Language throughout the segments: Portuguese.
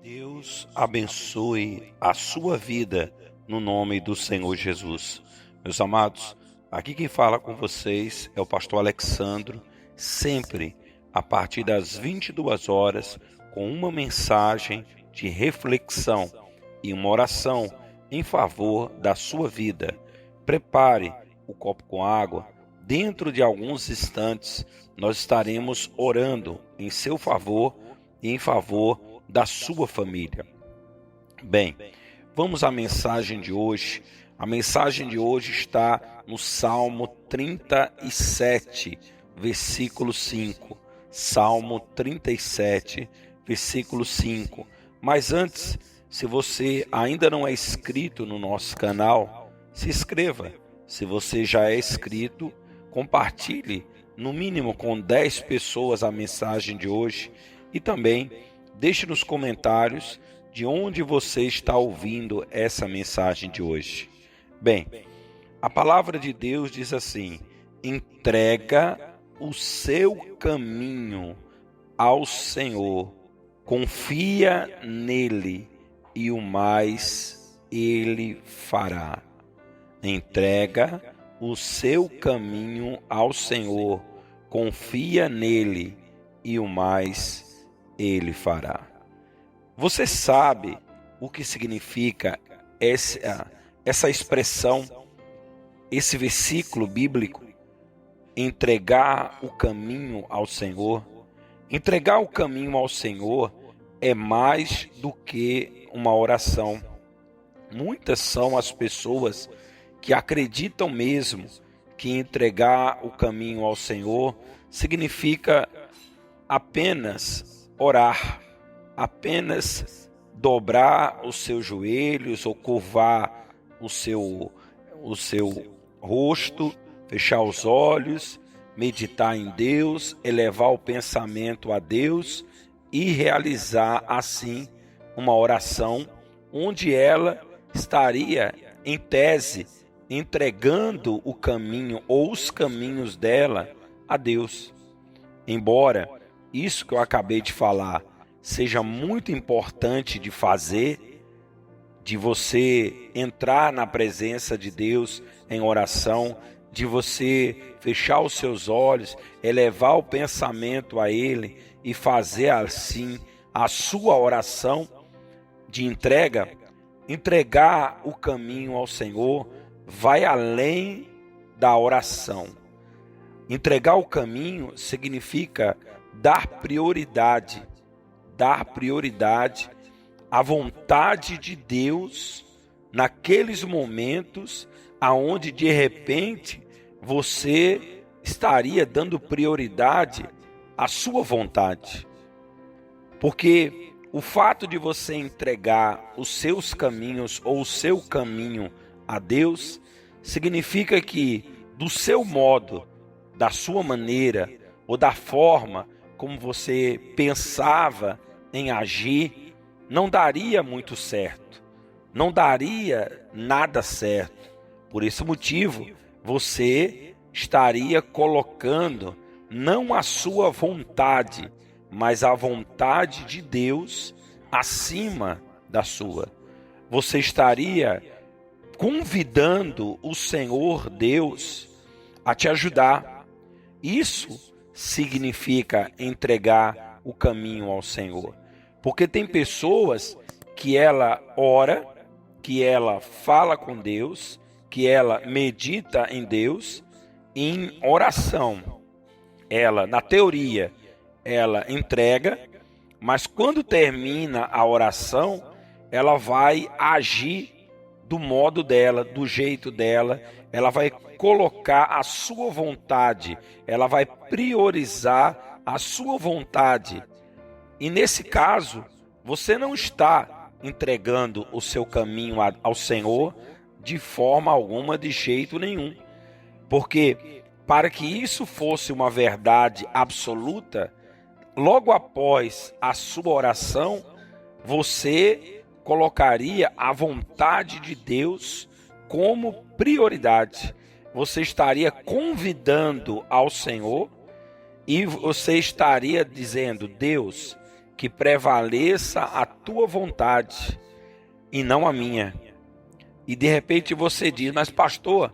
Deus abençoe a sua vida no nome do Senhor Jesus. Meus amados, aqui quem fala com vocês é o pastor Alexandro, sempre a partir das 22 horas, com uma mensagem de reflexão e uma oração em favor da sua vida. Prepare o copo com água. Dentro de alguns instantes, nós estaremos orando em seu favor e em favor da sua família. Bem, vamos à mensagem de hoje. A mensagem de hoje está no Salmo 37, versículo 5. Salmo 37, versículo 5. Mas antes, se você ainda não é inscrito no nosso canal, se inscreva. Se você já é inscrito, compartilhe no mínimo com 10 pessoas a mensagem de hoje e também deixe nos comentários de onde você está ouvindo essa mensagem de hoje. Bem, a palavra de Deus diz assim: entrega o seu caminho ao Senhor, confia nele e o mais ele fará. Entrega o seu caminho ao Senhor, confia nele e o mais ele fará. Você sabe o que significa essa expressão, esse versículo bíblico? Entregar o caminho ao Senhor. Entregar o caminho ao Senhor é mais do que uma oração. Muitas são as pessoas que acreditam mesmo que entregar o caminho ao Senhor significa apenas orar, apenas dobrar os seus joelhos ou curvar o seu rosto, fechar os olhos, meditar em Deus, elevar o pensamento a Deus e realizar assim uma oração onde ela estaria, em tese, entregando o caminho ou os caminhos dela a Deus. Embora isso que eu acabei de falar seja muito importante de fazer, de você entrar na presença de Deus em oração, de você fechar os seus olhos, elevar o pensamento a Ele e fazer assim a sua oração de entrega, entregar o caminho ao Senhor vai além da oração. Entregar o caminho significa dar prioridade à vontade de Deus naqueles momentos aonde de repente você estaria dando prioridade à sua vontade. Porque o fato de você entregar os seus caminhos ou o seu caminho a Deus significa que do seu modo, da sua maneira ou da forma como você pensava em agir, não daria muito certo, não daria nada certo. Por esse motivo, você estaria colocando não a sua vontade, mas a vontade de Deus acima da sua. Você estaria convidando o Senhor Deus a te ajudar. Isso significa entregar o caminho ao Senhor. Porque tem pessoas que ela ora, que ela fala com Deus, que ela medita em Deus, em oração. Ela, na teoria, ela entrega, mas quando termina a oração, ela vai agir do modo dela, do jeito dela, ela vai colocar a sua vontade, ela vai priorizar a sua vontade. E nesse caso, você não está entregando o seu caminho ao Senhor de forma alguma, de jeito nenhum. Porque para que isso fosse uma verdade absoluta, logo após a sua oração, você colocaria a vontade de Deus como prioridade. Você estaria convidando ao Senhor e você estaria dizendo: Deus, que prevaleça a tua vontade e não a minha. E de repente você diz, mas pastor,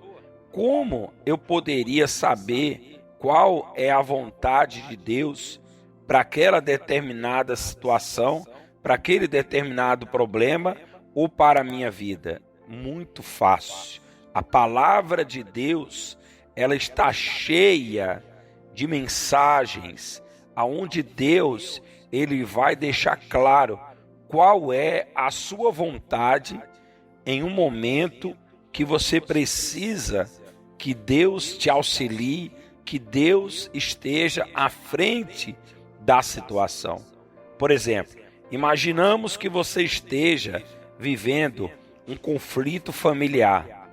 como eu poderia saber qual é a vontade de Deus para aquela determinada situação, para aquele determinado problema ou para a minha vida? Muito fácil. A palavra de Deus, ela está cheia de mensagens aonde Deus, ele vai deixar claro qual é a sua vontade em um momento que você precisa que Deus te auxilie, que Deus esteja à frente da situação. Por exemplo, imaginamos que você esteja vivendo um conflito familiar,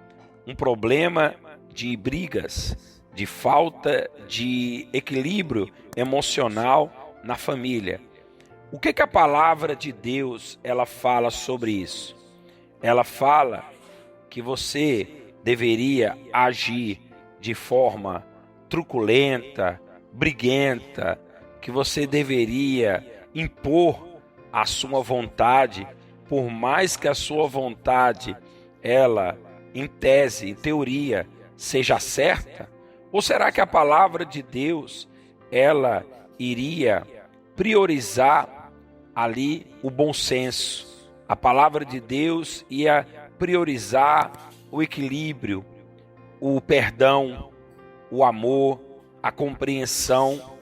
um problema de brigas, de falta de equilíbrio emocional na família. O que a palavra de Deus ela fala sobre isso? Ela fala que você deveria agir de forma truculenta, briguenta, que você deveria impor a sua vontade, por mais que a sua vontade, ela, em tese, em teoria, seja certa? Ou será que a palavra de Deus, ela iria priorizar ali o bom senso? A palavra de Deus ia priorizar o equilíbrio, o perdão, o amor, a compreensão.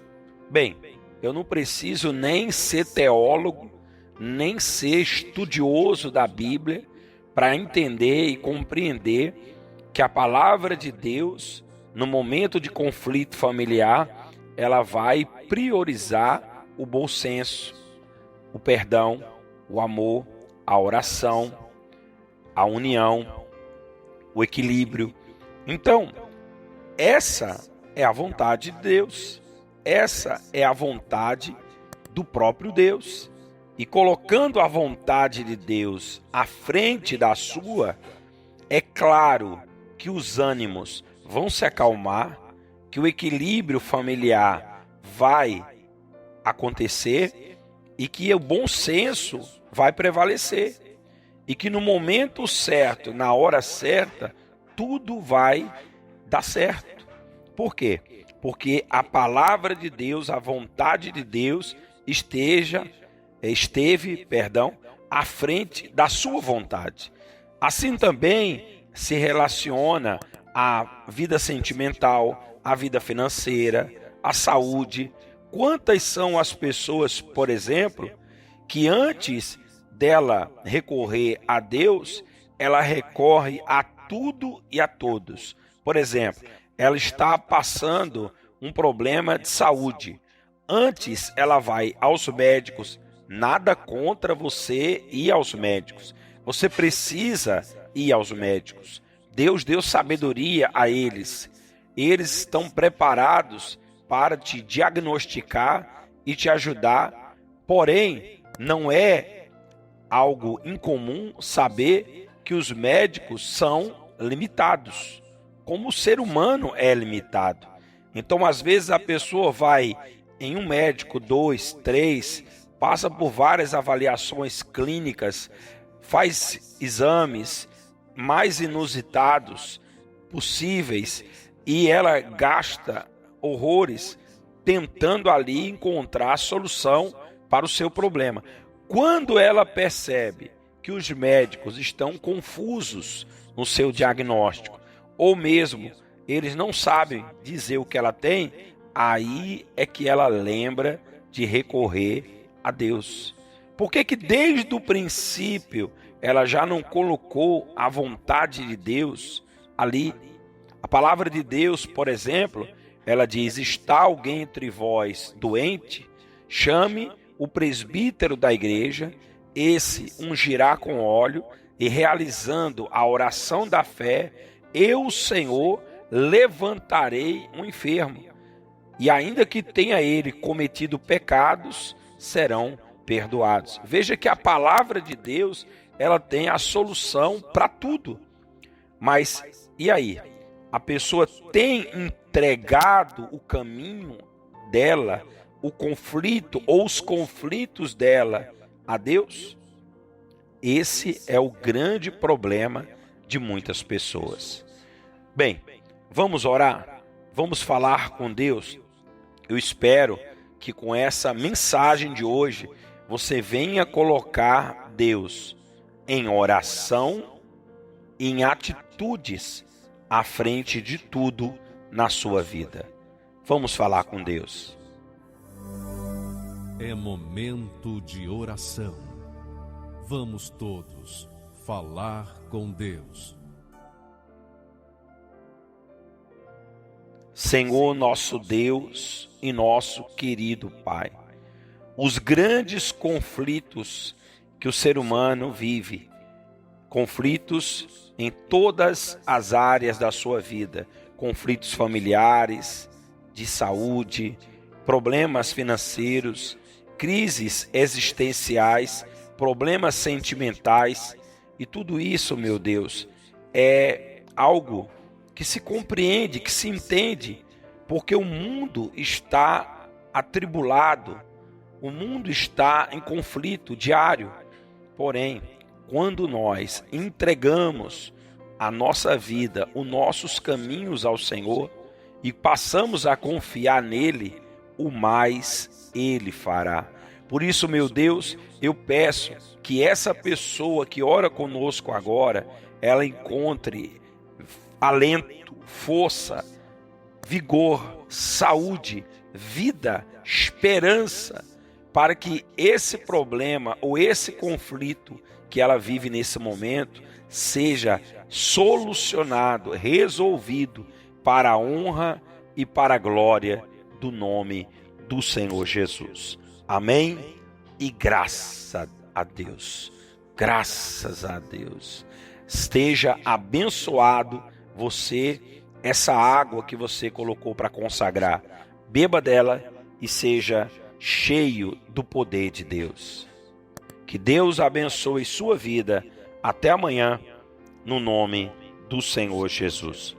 Bem, eu não preciso nem ser teólogo, nem ser estudioso da Bíblia para entender e compreender que a palavra de Deus, no momento de conflito familiar, ela vai priorizar o bom senso, o perdão, o amor, a oração, a união, o equilíbrio. Então, essa é a vontade de Deus. Essa é a vontade do próprio Deus. E colocando a vontade de Deus à frente da sua, é claro que os ânimos vão se acalmar, que o equilíbrio familiar vai acontecer e que o bom senso vai prevalecer. E que no momento certo, na hora certa, tudo vai dar certo. Por quê? Porque a palavra de Deus, a vontade de Deus esteve à frente da sua vontade. Assim também se relaciona a vida sentimental, a vida financeira, a saúde. Quantas são as pessoas, por exemplo, que antes dela recorrer a Deus, ela recorre a tudo e a todos. Por exemplo, ela está passando um problema de saúde. Antes ela vai aos médicos. Nada contra você ir aos médicos. Você precisa ir aos médicos. Deus deu sabedoria a eles. Eles estão preparados para te diagnosticar e te ajudar. Porém, não é algo incomum saber que os médicos são limitados, como o ser humano é limitado. Então, às vezes, a pessoa vai em um médico, 2, 3, passa por várias avaliações clínicas, faz exames mais inusitados possíveis e ela gasta horrores tentando ali encontrar a solução para o seu problema. Quando ela percebe que os médicos estão confusos no seu diagnóstico, ou mesmo eles não sabem dizer o que ela tem, aí é que ela lembra de recorrer a Deus. Por que desde o princípio ela já não colocou a vontade de Deus ali? A palavra de Deus, por exemplo, ela diz: está alguém entre vós doente? Chame o presbítero da igreja, esse ungirá com óleo, e realizando a oração da fé, eu, Senhor, levantarei um enfermo. E ainda que tenha ele cometido pecados, serão perdoados. Veja que a palavra de Deus, ela tem a solução para tudo. Mas, e aí? A pessoa tem entregado o caminho dela o conflito ou os conflitos dela a Deus? Esse é o grande problema de muitas pessoas. Bem, vamos orar? Vamos falar com Deus? Eu espero que com essa mensagem de hoje você venha colocar Deus em oração, em atitudes à frente de tudo na sua vida. Vamos falar com Deus. É momento de oração. Vamos todos falar com Deus. Senhor nosso Deus e nosso querido Pai, os grandes conflitos que o ser humano vive, conflitos em todas as áreas da sua vida, conflitos familiares, de saúde, problemas financeiros, crises existenciais, problemas sentimentais, e tudo isso, meu Deus, é algo que se compreende, que se entende, porque o mundo está atribulado, o mundo está em conflito diário. Porém, quando nós entregamos a nossa vida, os nossos caminhos ao Senhor e passamos a confiar nele, o mais ele fará. Por isso, meu Deus, eu peço que essa pessoa que ora conosco agora, ela encontre alento, força, vigor, saúde, vida, esperança, para que esse problema ou esse conflito que ela vive nesse momento seja solucionado, resolvido para a honra e para a glória do nome do Senhor Jesus. Amém? E graças a Deus. Graças a Deus. Esteja abençoado você, essa água que você colocou para consagrar. Beba dela e seja cheio do poder de Deus. Que Deus abençoe sua vida. Até amanhã, no nome do Senhor Jesus.